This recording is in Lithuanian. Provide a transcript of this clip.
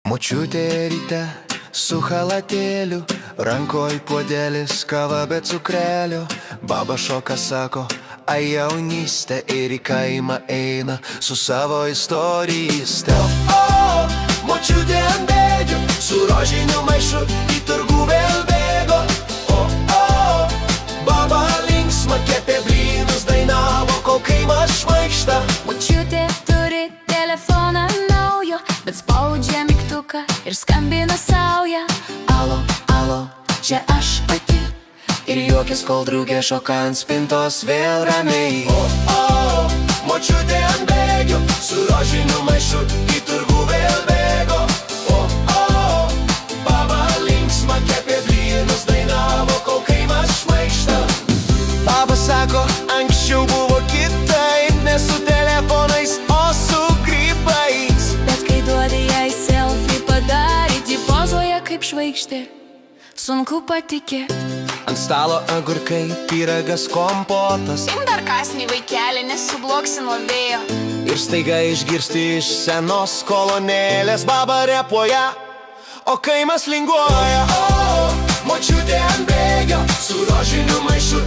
Močiutė ryte su chalatėliu, rankoj puodelis, kava be cukrelio. Baba šoka sako, ai jaunystė, ir į kaimą eina su savo istoryste. Močiutė ant bėgių, su rožiniu maišu į turgų vėl bėgo. Baba linksma, kepė blynus, dainavo, kol kaimas šmaikšta. Močiutė turi telefoną naujo, bet spaudžia mygtuką ir skambina sauja. Alo, alo, čia aš pati. Ir juokis, kol draugė šoka ant spintos vėl ramiai. Močiutė ant bėgių, su rožiniu maišu į turgų vėl bėgo. Baba linksma, kepė blynus, dainavo, kol kaimas šmaikšta. Baba sako, anksčiau buvo kitaip, ne su telefonais, o su grybais. Bet kai duodi jai selfie padaryti, pozuoja kaip žvaigždė, sunku patikėt. Ant stalo agurkai, pyragas, kompotas. Im dar kasnį vaikelį, nesubloksi nuo vėjo. Ir staiga išgirsti iš senos kolonėlės, baba repuoja, o kaimas linguoja. Močiutė ant bėgio, su rožiniu maišu